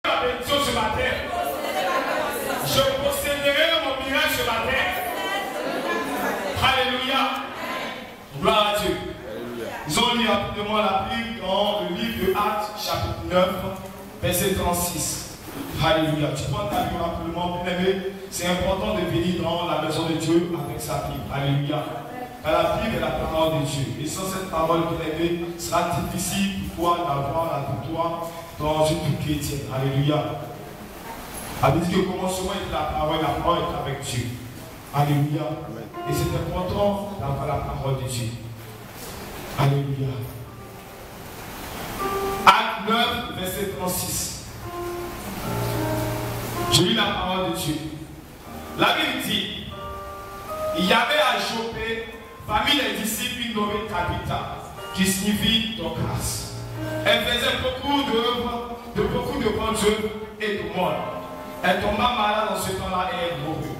La bénédiction ce matin. Je posséderai mon miracle ce matin. Alléluia. Gloire à Dieu. Nous allons lire rapidement la Bible dans le livre de Actes, chapitre 9, verset 36. Alléluia. Tu prends ta Bible rapidement, bien aimé. C'est important de venir dans la maison de Dieu avec sa Bible. Alléluia. Car la Bible est la parole de Dieu. Et sans cette parole, bien aimé, sera difficile pour toi d'avoir la victoire dans une vie chrétienne. Alléluia. La Bible dit que le commencement est la parole est avec Dieu. Alléluia. Et c'est important d'avoir la parole de Dieu. Alléluia. Acte 9, verset 36. Je lis la parole de Dieu. La Bible dit, il y avait à Joppé, parmi les disciples, une nommée Tabitha, qui signifie Dorcas. Elle faisait beaucoup d'œuvres, beaucoup de bonnes œuvres et de monde. Elle tomba malade dans ce temps-là et elle mourut.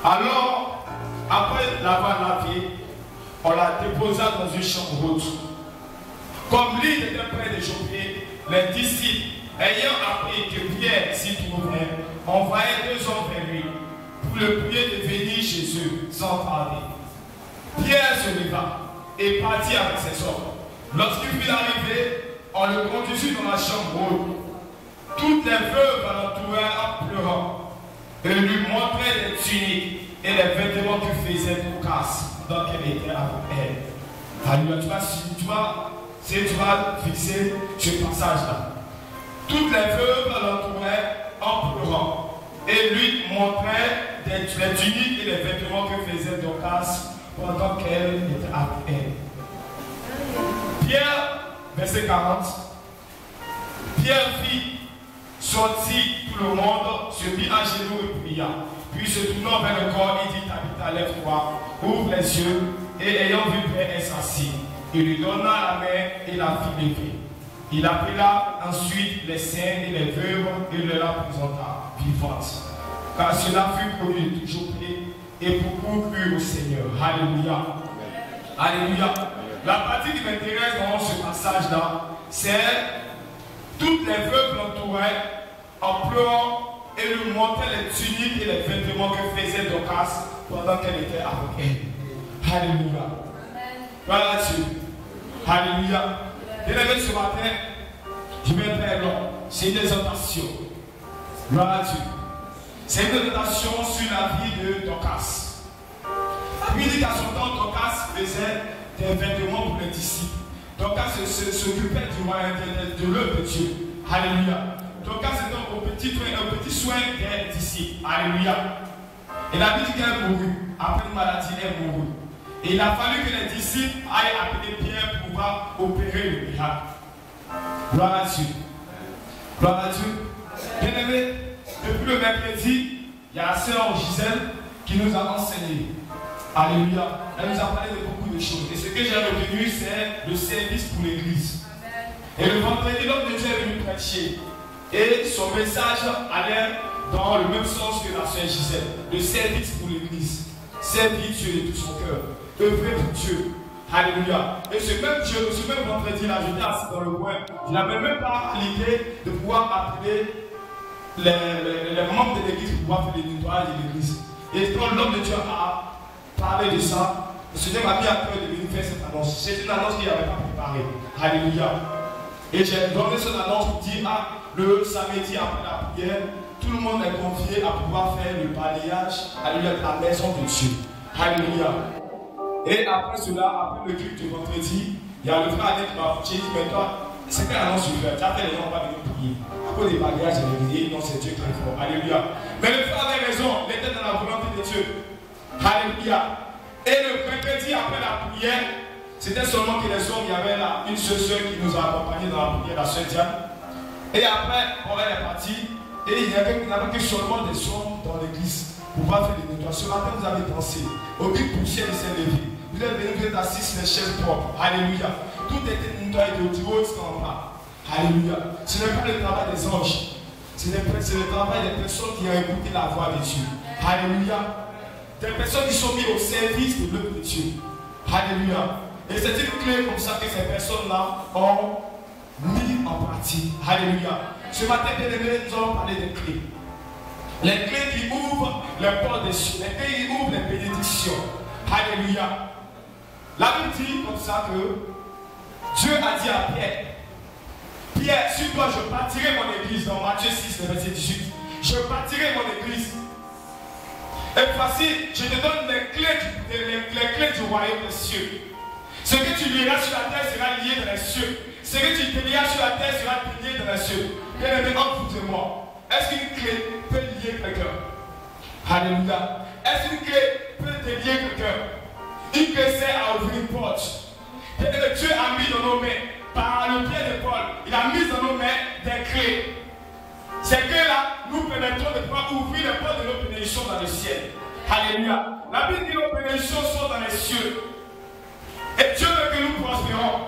Alors, après l'avoir lavée, on la déposa dans une chambre haute. Comme l'île était près de Joppé, les disciples, ayant appris que Pierre s'y trouvait, envoyaient 2 hommes vers lui pour le prier de venir chez eux sans tarder. Pierre se leva et partit avec ses hommes. Lorsqu'il fut arrivé, on le conduisit dans la chambre haute. Toutes les veuves l'entourèrent en pleurant et lui montraient les tuniques et les vêtements que faisait Dorcas pendant qu'elle était avec elle. Alléluia, tu vas fixer ce passage-là. Toutes les veuves l'entouraient en pleurant et lui montraient les tuniques et les vêtements que faisait Dorcas pendant qu'elle était avec elle. Pierre, verset 40. Pierre fit sortir tout le monde, se mit à genoux et pria. Puis se tournant vers le corps, il dit, Tabitha, lève-toi, ouvre les yeux, et ayant vu Pierre, elle s'assit. Il lui donna la main et la fit lever. Il appela ensuite les saints et les veuves et le la présenta vivante. Car cela fut connu de toujours et beaucoup crurent au Seigneur. Alléluia. Alléluia. La partie qui m'intéresse dans ce passage-là, c'est toutes les veuves l'entouraient en pleurant et lui montraient les tuniques et les vêtements que faisait Dorcas pendant qu'elle était avec elle. Alléluia. Voilà Dieu. Alléluia. Bien-aimé, ce matin, je vais très long. C'est une exhortation. Gloire à Dieu. C'est une exhortation sur la vie de Dorcas. Puis il dit qu'à son temps, Dorcas faisait des vêtements pour les disciples. Dorcas s'occupait du royaume de l'œuvre de Dieu. Alléluia. Dorcas était un petit soin des disciples. Alléluia. Et la Bible dit qu'elle mourut. Après une maladie, elle mourut. Et il a fallu que les disciples aillent appeler Pierre pour pouvoir opérer le miracle. Gloire à Dieu. Gloire à Dieu. Bien aimé, depuis le mercredi, il y a la sœur Gisèle qui nous a enseigné. Alléluia. Elle nous a parlé de beaucoup de choses. Et ce que j'ai retenu, c'est le service pour l'église. Et le vendredi, l'homme de Dieu est venu prêcher. Et son message allait dans le même sens que la sœur Gisèle. Le service pour l'église. Servir Dieu de tout son cœur. Œuvrer pour Dieu. Alléluia. Et ce même vendredi-là, j'étais assis dans le coin. Je n'avais même pas l'idée de pouvoir appeler les membres de l'église pour pouvoir faire le nettoyage de l'église. Et quand l'homme de Dieu a parlé de ça, le Seigneur m'a mis à cœur de venir faire cette annonce. C'est une annonce qu'il n'avait pas préparée. Alléluia. Et j'ai donné cette annonce pour dire, le samedi après la prière, tout le monde est convié à pouvoir faire le balayage, alléluia, de la maison de Dieu. Alléluia. Et après cela, après le culte du vendredi, il y a le frère Annette qui m'a dit, mais toi, c'est quelle annonce tu fais? Tu as fait les gens pas venir prier. Pour les balayages, non, c'est Dieu qui est fort. Alléluia. Mais le frère avait raison, il était dans la volonté de Dieu. Alléluia. Et le mercredi après la prière, c'était seulement que les hommes, il y avait là une seule soeur qui nous a accompagnés dans la prière, la soeur Diane. Et après, on est parti. Et il n'y avait que seulement des hommes dans l'église pour pouvoir faire des nettoyages. Ce matin, vous avez dansé. Aucune poussière ne s'est levée. Vous êtes venus, vous êtes assis sur les chaises propres. Alléluia. Tout était nettoyé de du haut jusqu'en bas. Alléluia. Ce n'est pas le travail des anges. C'est le travail des personnes qui ont écouté la voix de Dieu. Alléluia. Des personnes qui sont mises au service de l'œuvre de Dieu. Alléluia. Et c'est une clé comme ça que ces personnes-là ont mis en pratique. Alléluia. Ce matin, bien aimé, nous allons parler des clés. Les clés qui ouvrent les portes des cieux, les clés qui ouvrent les bénédictions. Alléluia. La Bible dit comme ça que Dieu a dit à Pierre, Pierre, sur toi je bâtirai mon église, dans Matthieu 6, verset 18. Je bâtirai mon église. Et voici, je te donne les clés du royaume des cieux. Ce que tu lieras sur la terre sera lié dans les cieux. Ce que tu liras sur la terre sera lié dans les cieux. Bien aimé, entre vous et moi, est-ce qu'une clé peut lier quelqu'un? Alléluia. Est-ce qu'une clé peut te lier quelqu'un? Une clé sert à ouvrir une porte. Bien aimé, Dieu a mis dans nos mains, par le pied de Paul, il a mis dans nos mains des clés. Ces clés-là nous permettront de pouvoir ouvrir les portes de nos bénédictions dans le ciel. Alléluia. La Bible dit que nos bénédictions sont dans les cieux. Et Dieu veut que nous prospérons.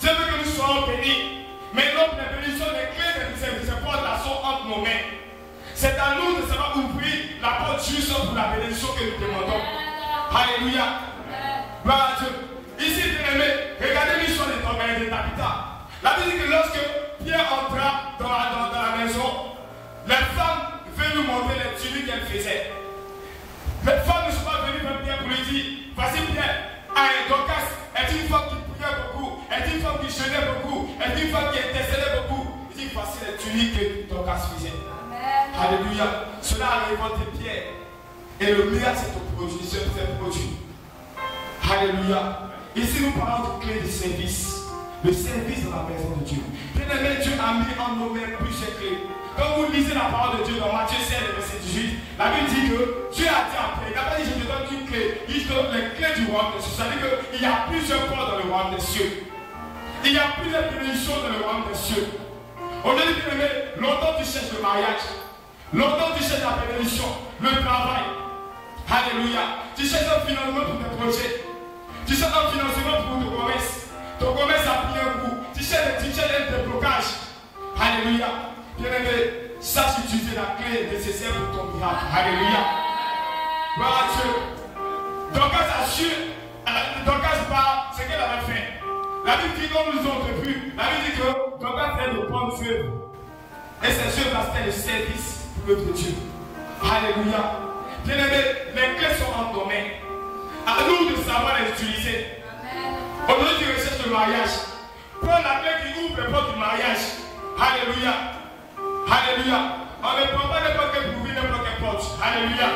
Dieu veut que nous soyons bénis. Mais donc les bénédictions, les clés de ces portes-là sont entre nos mains. C'est à nous de savoir ouvrir la porte juste pour la bénédiction que nous demandons. Alléluia. Gloire à Dieu. Ici, bien aimé, regardez l'histoire de Tabitha. La Bible dit que lorsque Pierre entra dans la maison, les femmes venaient nous montrer les tuniques qu'elles faisaient. Les femmes ne sont pas venues vers Pierre pour lui dire, voici Pierre, Dorcas est une femme qui priait beaucoup, est une femme qui jeûnait beaucoup, est une femme qui intercédait beaucoup. Il dit, voici les tuniques que Dorcas faisait. Alléluia. Cela a révolté Pierre. Et le miracle s'est produit. Alléluia. Ici nous parlons de clé de service. Le service dans la maison de Dieu. Bien aimé, Dieu a mis en nos mains plusieurs clés. Quand vous lisez la parole de Dieu dans Matthieu 16, verset 18, la Bible dit que Dieu a dit à Pierre, il n'a pas dit je te donne une clé, il te donne les clés du royaume des cieux. Ça veut dire qu'il y a plusieurs portes dans le royaume des cieux. Il y a plusieurs bénédictions dans le royaume des cieux. Aujourd'hui, bien aimé, longtemps tu cherches le mariage, longtemps tu cherches la bénédiction, le travail. Alléluia. Tu cherches un financement pour tes projets. Tu cherches un financement pour ton commerce. Ton commerce a pris un coup. Tu cherches un déblocage. Alléluia. Bien-aimé, sache utiliser la clé nécessaire pour ton miracle. Alléluia. Gloire à Dieu. Dorcas part ce qu'elle avait fait. La Bible dit comme nous ont vu. La Bible dit que Dorcas fait de prendre feu. Et ces œuvres, c'était le service pour l'œuvre de Dieu. Alléluia. Bien-aimé, les clés sont en nos mains. À nous de savoir les utiliser. Aujourd'hui, tu recherches le mariage. Prends la clé qui ouvre les portes du mariage. Alléluia. Alléluia. On ne prend pas n'importe quelle pour ouvrir n'importe quelle porte. Alléluia.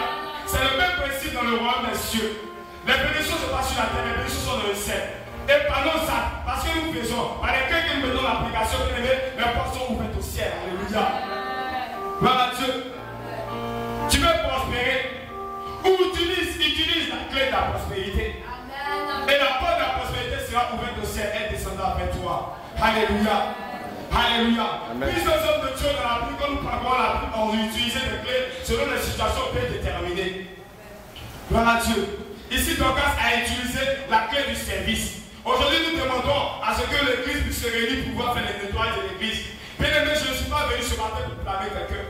C'est le même principe dans le royaume des cieux. Les bénédictions ne sont pas sur la terre, les bénédictions sont dans le ciel. Et pendant ça, parce que nous faisons, par les clés que nous mettons l'application, les portes sont ouvertes au ciel. Alléluia. Gloire à Dieu. Tu veux prospérer? Utilise la clé de la prospérité. Et la porte de la prospérité sera ouverte au ciel et descendra vers toi. Alléluia. Alléluia. Plusieurs hommes de Dieu dans la Bible, quand nous parlons la Bible, on utilise des clés selon les situations bien déterminées. Gloire à Dieu. Ici, Dorcas a utilisé la clé du service. Aujourd'hui, nous demandons à ce que l'église puisse se réunir pour pouvoir faire les nettoyages de l'église. Bien aimé, je ne suis pas venu ce matin pour blâmer quelqu'un.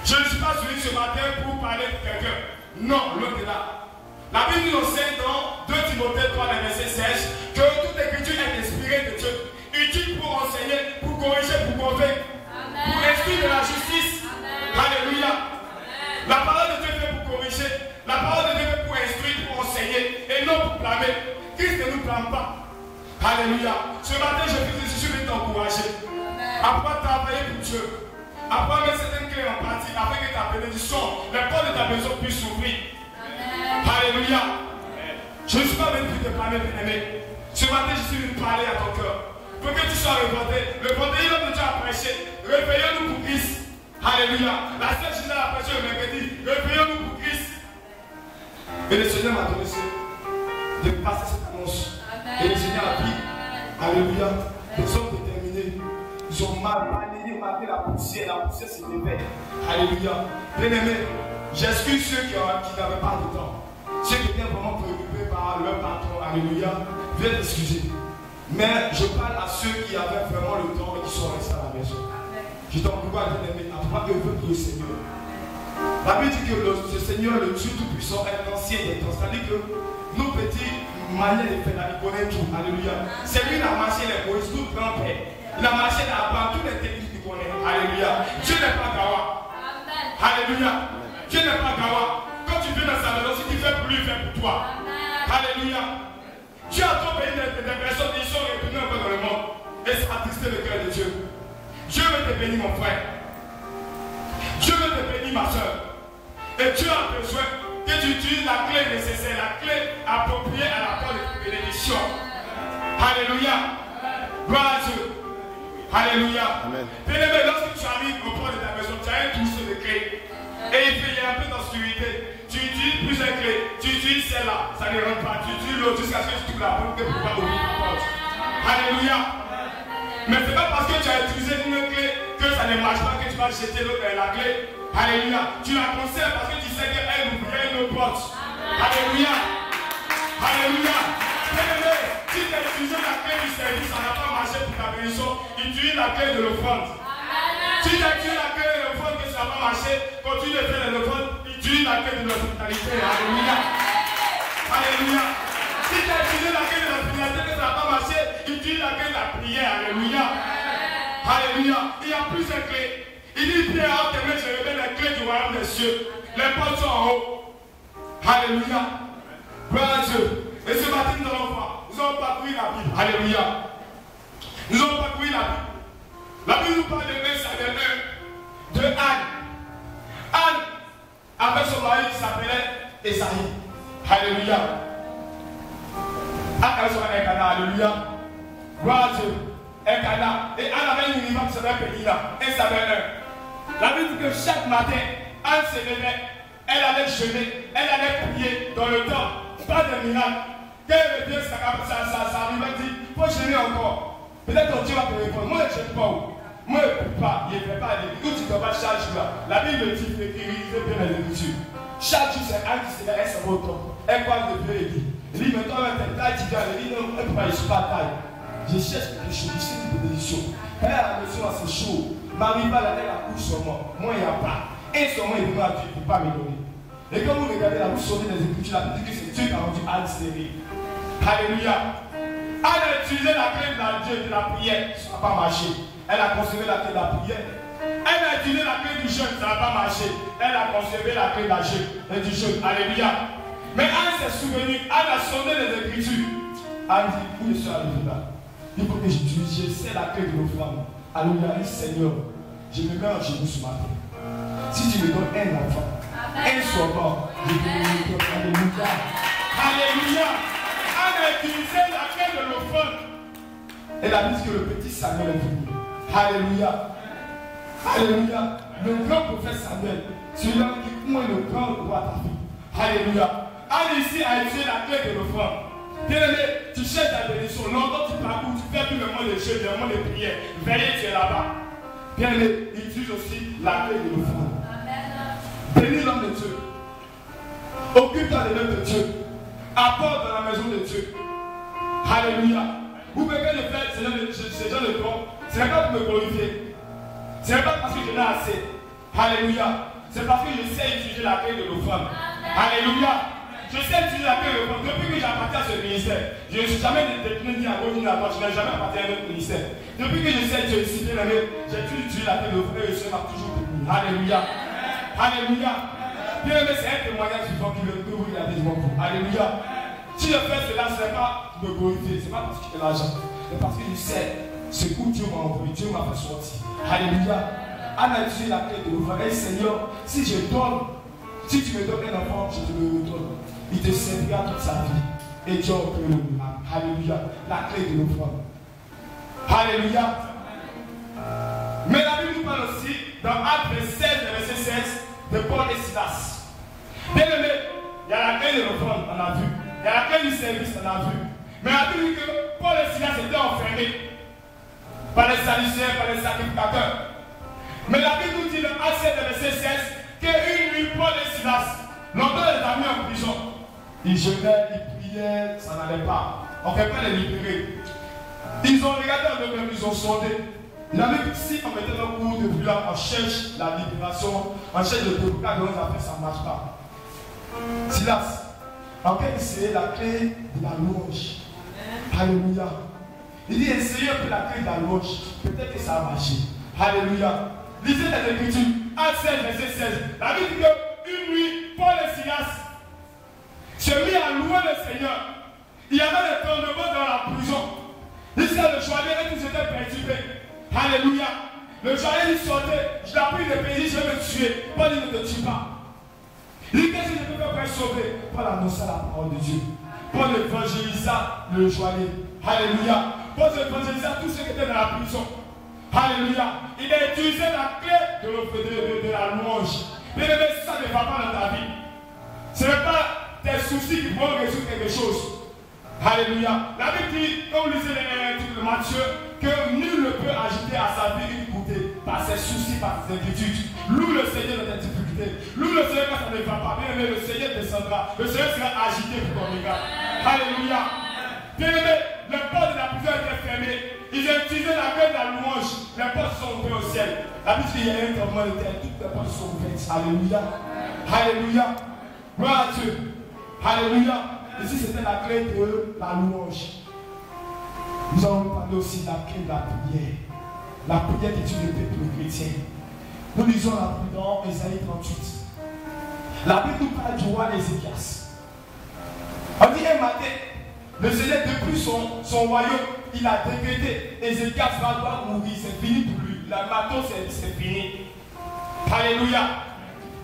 Je ne suis pas venu ce matin pour parler de quelqu'un. Non, loin de là. La Bible nous enseigne dans 2 Timothée 3, verset 16, que toute écriture est inspirée de Dieu, utile pour enseigner, pour corriger, pour convaincre, pour instruire de la justice. Amen. Alléluia. Amen. La parole de Dieu est faite pour corriger, la parole de Dieu est faite pour instruire, pour enseigner, et non pour blâmer. Christ ne nous blâme pas. Alléluia. Ce matin, je suis venu t'encourager à pouvoir travailler pour Dieu, à pouvoir mettre certaines clés en pratique afin que ta bénédiction, les portes de ta maison puissent s'ouvrir. Alléluia. Je ne suis pas venu pour te parler, bien-aimé. Ce matin, je suis venu parler à ton cœur. Pour que tu sois révolté. Le vendredi, Dieu a prêché. Réveillons-nous pour Christ. Alléluia. La sœur Gisèle a prêché le mercredi. Réveillons-nous pour Christ. Et le Seigneur m'a donné de passer cette annonce. Et le Seigneur a dit, alléluia, des hommes déterminés. Ils ont mal balayé malgré la poussière s'est levée. Alléluia. Bien-aimé, j'excuse ceux qui n'avaient pas de temps. Ceux qui étaient vraiment préoccupés par leur patron, alléluia, viens t'excuser. Mais je parle à ceux qui avaient vraiment le temps et qui sont restés à la maison. Je t'encourage, bien-aimé, à pouvoir œuvrer pour le Seigneur. La Bible dit que le Seigneur, le Dieu Tout-Puissant, est l'ancien des temps. C'est-à-dire que nos petits manières de faire, il connaît tout. Alléluia. C'est lui qui a marché les Moïse, tout grand père. Il a marché là-bas, toutes les techniques. connais. Alléluia. Dieu n'est pas Gawa. Alléluia. Dieu n'est pas Gawa. Quand tu viens dans sa maison, si tu fais pour lui, il fait pour toi. Alléluia. Dieu a trop béni des personnes qui sont retournées un peu dans le monde. Et ça a attristé le cœur de Dieu. Dieu veut te bénir, mon frère. Dieu veut te bénir, ma soeur. Et Dieu a besoin que tu utilises la clé nécessaire, la clé appropriée à la porte de bénédiction. Alléluia. Gloire à Dieu. Alléluia. Bien-aimé, lorsque tu arrives au port de ta maison, tu as un trousseau de clés. Et il y a un peu d'obscurité. Tu utilises plusieurs clés. Tu utilises celle-là, ça ne rentre pas. Tu utilises l'autre jusqu'à ce que tu trouves la porte pour pouvoir ouvrir la porte. Alléluia. Mais ce n'est pas parce que tu as utilisé une clé que ça ne marche pas que tu vas jeter la clé. Alléluia. Tu la conserves parce que tu sais qu'elle ouvrirait une autre porte. Alléluia. Alléluia. Bien-aimé, si tu as utilisé la clé du service, ça n'a pas marché pour ta bénédiction, utilise la clé de l'offrande. Si tu as utilisé la clé de l'offrande que ça n'a pas marché, continue de faire l'offrande, utilise la clé de l'hospitalité. Alléluia. Alléluia. Si tu as utilisé la clé de l'hospitalité que ça n'a pas marché, utilise la clé de la prière. Alléluia. Alléluia. Il y a plusieurs clés. Il dit, Pierre, en tes mains, je révèle les clés du royaume des cieux. Les portes sont en haut. Alléluia. Gloire à Dieu. Et ce matin, nous allons voir. Nous allons parcourir la Bible. Alléluia. Nous allons parcourir la Bible. La Bible nous parle de un Samuel 1, de Anne. Anne, avec son mari qui s'appelait Esaïe. Alléluia. Anne avec son mari Elkana. Alléluia. Gloire à Dieu. Elkana. Et Anne avait une uniforme qui s'appelait Pénina. 1 Samuel 1. La Bible dit que chaque matin, Anne se levait. Elle allait jeûner. Elle allait prier dans le temps. Pas de miracle. Quand le Dieu s'arrive, elle dit, il faut jeûner encore. Peut-être que Dieu va te répondre. Moi, je ne jeûne pas. Moi, je ne prie pas. Je ne fais pas l'église. Où tu te vas chaque jour là. La Bible dit, écrivez bien les Écritures. Chaque jour, c'est Anne qui se lève, elle se retourne. Elle parle de Dieu et dit, elle dit, mais toi, tu es taille, tu dis, elle dit, non, elle ne peut pas, je ne suis pas taille. Je cherche quelque chose, je sais une bénédiction. Quand elle a la maison, c'est chaud. Marie va la elle accouche sur moi. Moi, il n'y a pas. Et sur moi, il ne peut pas me donner. Et quand vous regardez là, vous sortez des Écritures, la Bible dit que c'est Dieu qui a rendu Anne stérile. Alléluia. Anne a utilisé la clé de la prière, ça n'a pas marché. Elle a conservé la clé de la prière. Elle a utilisé la clé du jeûne, ça n'a pas marché. Elle a conservé la clé du jeûne. Alléluia. Mais Anne s'est souvenue, Anne a sonné les Écritures. Anne dit, où je suis arrivé là? Il faut que je sais la clé de l'offrande. Alléluia, Seigneur, je me mets en genoux ce matin. Si tu me donnes un enfant, un sauveur, je te le donne. Alléluia. Alléluia. Anne a utilisé la clé de l'offrande. Et la Bible dit que le petit Samuel est venu. Alléluia. Alléluia. Le grand prophète Samuel, celui-là qui dit, moi le grand roi ta fille. Alléluia. Anne ici a utilisé la clé de l'offrande. Bien-aimé, tu cherches ta bénédiction. Longtemps tu parcours, tu fais tout le monde de Dieu, le monde de prière. Veillez, tu es là-bas. Bien-aimé, il utilise aussi la clé de l'offrande. Bénis l'homme de Dieu. Occupe-toi de l'œuvre de Dieu. Apporte dans la maison de Dieu. Alléluia. Vous pouvez le faire, ces gens de corps. Ce n'est pas pour me glorifier. Ce n'est pas parce que je n'ai assez. Alléluia. C'est parce que je sais utiliser la clé de l'offrande. Alléluia. Je sais utiliser la clé de l'offrande. Depuis que j'appartiens à ce ministère, je ne suis jamais détenu ni à gauche ni à droite. Je n'ai jamais appartenu à un autre ministère. Depuis que je sais Dieu ici, bien aimé, j'ai toujours utilisé la clé de l'offrande et je serai toujours béni. Alléluia. Alléluia. Bien aimé, c'est un témoignage vivant qui veut vous regarder devant vous. Alléluia. Si je fais cela, ce n'est pas me glorifier, ce n'est pas parce que j'ai l'argent, c'est parce que je sais ce où Dieu m'a envoyé, Dieu m'a fait sortir. Alléluia. Anne a utilisé la clé de l'offrande. Seigneur, si je donne, si tu me donnes un enfant, je te le redonne. Il te servira toute sa vie. Et Dieu peut le dire. Alléluia. La clé de l'offrande. Alléluia. Mais la Bible nous parle aussi, dans Actes 16, verset 16, de Paul et Silas. Bien aimé, il y a la clé de l'offrande, on a vu. Il y a la clé du service, on a vu. Mais la Bible dit que Paul et Silas étaient enfermés par les saliciens, par les sacrificateurs. Mais la Bible nous dit dans Actes 16, verset 16, qu'une nuit, Paul et Silas, longtemps les a mis en prison. Ils jeûnaient, ils priaient, ça n'allait pas. On ne fait pas les libérer. Ils ont regardé en eux-mêmes, ils ont sondé. Il avait dit si on mettait nos cours de là, on cherche la libération, on cherche le développement de nos affaires, ça ne marche pas. Silas, en fait, essayez la clé de la louange. Alléluia. Il dit essayez un peu la clé de la louange. Peut-être que ça a marché. Alléluia. Lisez les Écritures. Actes 16, verset 16. La Bible dit qu'une nuit, Paul et Silas se mit à louer le Seigneur. Il y avait des tremblements dans la prison. Jusqu'à le joaillier et tous étaient perturbés. Alléluia. Le joaillier lui sortait. Je l'ai pris de pays, je vais me tuer. Paul dit ne te tue pas. Il dit qu'est-ce que je peux faire pour être sauvé? Paul annonça la parole de Dieu. Paul évangélisa le joaillier. Alléluia. Paul évangélisa tous ceux qui étaient dans la prison. Alléluia. Il a utilisé la clé de la louange. Bien aimé, ça ne va pas dans ta vie. Ce n'est pas tes soucis qui vont résoudre quelque chose. Alléluia. La Bible dit, quand vous lisez les trucs de Matthieu, que nul ne peut ajouter à sa vie une bouteille par ses soucis, par ses inquiétudes. Loue le Seigneur dans tes difficultés. Loue le Seigneur quand ça ne va pas. Bien aimé, le Seigneur descendra. Le Seigneur sera agité pour ton regard. Alléluia. Bien aimé, les portes de la prison étaient fermées. Ils ont utilisé la clé de la louange. Les portes sont ouvertes au ciel. La Bible dit qu'il y a un tremblement de terre. Toutes les portes sont ouvertes. Alléluia. Alléluia. Gloire à Dieu. Alléluia. Ici, c'était la clé de la louange. Nous allons parler aussi de la clé de la prière. La prière qui est une épée pour le chrétien. Nous lisons la Bible dans Ésaïe 38. La Bible nous parle du roi Ézéchias. On dit un matin, le Seigneur, depuis son royaume, il a décrété Ézéchias va devoir mourir, c'est fini pour lui. La matin, c'est fini. Alléluia.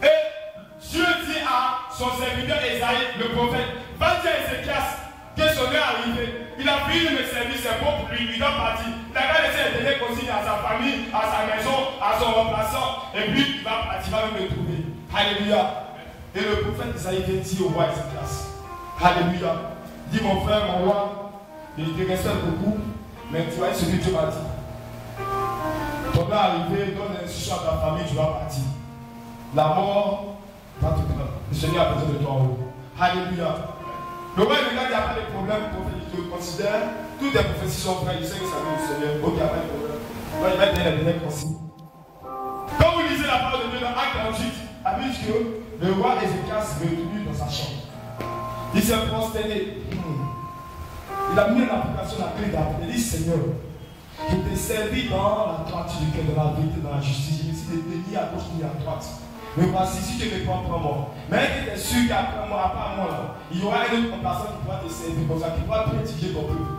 Et Dieu dit à son serviteur Ésaïe, le prophète, va dire à Ézéchias que son heure est arrivée. Il a fini le service, c'est bon pour lui, il doit partir. Il n'a qu'à laisser les derniers consignes à sa famille, à sa maison, à son remplaçant, et puis il va partir, il va me retrouver. Alléluia. Et le prophète Isaïe vient dire au roi Ézéchias, Alléluia. Dis mon frère, mon roi, il te respecte beaucoup, mais tu vois ce que Dieu m'a dit. Ton heure est arrivée, donne l'instruction à ta famille, tu vas partir. La mort va te prendre. Le Seigneur a besoin de toi en haut. Alléluia. Le roi regarde, il n'y a pas de problème, le prophète, il te considère, toutes les prophéties sont vraies, il sait que ça vient du Seigneur, donc il n'y a pas de problème. Donc il va te donner les derniers consignes. Quand vous lisez la parole de Dieu dans Acte 48, la Bible dit que le roi Ézéchias est revenu dans sa chambre. Il s'est prosterné. Il a mis en application la clé d'Abraham. Il dit Seigneur, je t'ai servi dans la droiture du cœur, dans la vérité, dans la justice. Je me suis dit ni à gauche ni à droite. Mais voici, si tu me prends, prends-moi. Mais tu es sûr qu'après moi, à part moi, là, il y aura un autre personne qui pourra te servir comme ça, qui pourra pratiquer ton peuple.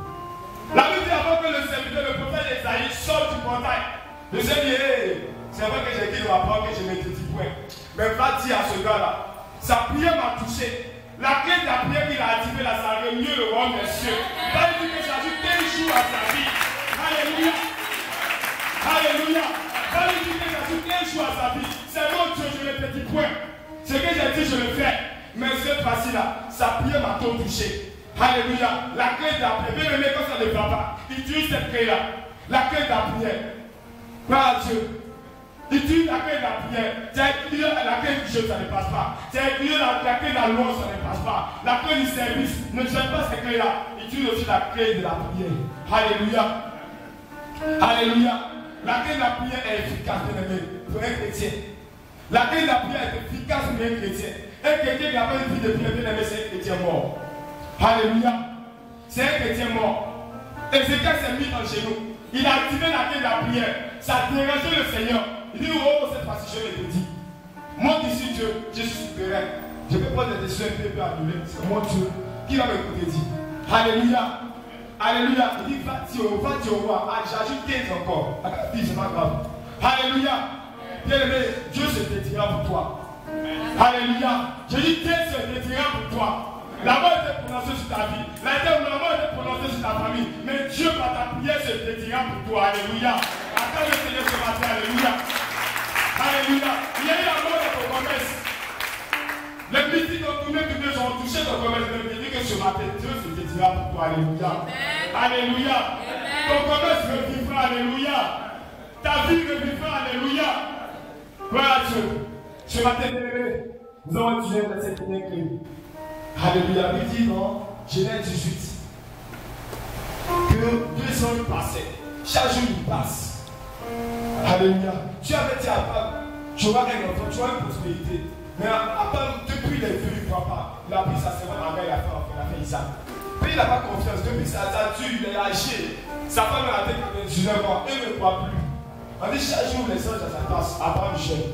La Bible dit avant que le serviteur, le prophète Esaïe, sorte du portail. Le Seigneur dit, c'est vrai que j'ai dit dans ma parole que je mets des petits points. Mais va dire à ce gars-là, sa prière m'a touché. La clé de la prière qu'il a activée là, ça a mieux le royaume des cieux. Va lui dire que j'ajoute 15 jours à sa vie. Alléluia. Alléluia. Va lui dire que j'ajoute 15 jours à sa vie. C'est mon Dieu, je les petits points. Ce que j'ai dit, je le fais. Mais cette fois-ci-là, sa prière m'a tout touché. Alléluia. La clé de la prière. Bien aimé, quand ça ne va pas, utilise cette clé-là. La clé de la prière. Gloire à Dieu. Utilise la clé de la prière. Tu as utilisé la clé du jeu, ça ne passe pas. Tu as utilisé la clé de la loi, ça ne passe pas. La clé du service, ne jette pas cette clé-là. Utilise aussi la clé de la prière. Alléluia. Alléluia. La clé de la prière est efficace, bien aimé, pour un chrétien. La clé de la prière est efficace pour un chrétien. Un chrétien qui n'a pas une vie de prière, bien aimé, c'est un chrétien mort. Alléluia. C'est un chrétien mort. Ézéchias s'est mis en genoux. Il a activé la clé de la prière. Ça a dérangé le Seigneur. Il dit, oh, cette fois-ci, je vais te dire. Moi qui suis Dieu, je suis souverain. Je ne peux pas te décider un peu annuler. C'est mon Dieu qui va m'écouter dire. Alléluia. Alléluia. Il dit, va dire au roi. Ah, j'ajoute 15 encore. Il dit, c'est pas grave. Alléluia. Bien aimé, Dieu se dédiera pour toi. Alléluia. Je dis, Dieu se dédiera pour toi. La mort était prononcée sur ta vie. La mort était prononcée sur ta famille. Mais Dieu, par ta prière, se dédiera pour toi. Alléluia. Attends le Seigneur ce matin. Alléluia. Alléluia. Il y a eu la mort de ton commerce. Les mythiques ont tourné, tous les gens ont touché ton commerce. Mais je dis que ce matin, Dieu se dédiera pour toi. Alléluia. Alléluia. Ton commerce revivra. Alléluia. Ta vie revivra. Alléluia. Gloire à Dieu. Ce matin, nous avons utilisé cette première clé. Alléluia. Il dit dans Genèse 18 que 2 ans passaient. Chaque jour il passe. Alléluia. Dieu avait dit à Abraham, tu auras un enfant, tu auras une prospérité. Mais Abraham, depuis les vœux, il ne croit pas. Il a pris sa servante Agar, il a fait Isaac. Puis il n'a pas confiance. Depuis ça dure, il est âgé. Sa femme a atteint 19 ans. Il ne croit plus. On dit chaque jour les anges à sa tasse. Abraham gêne.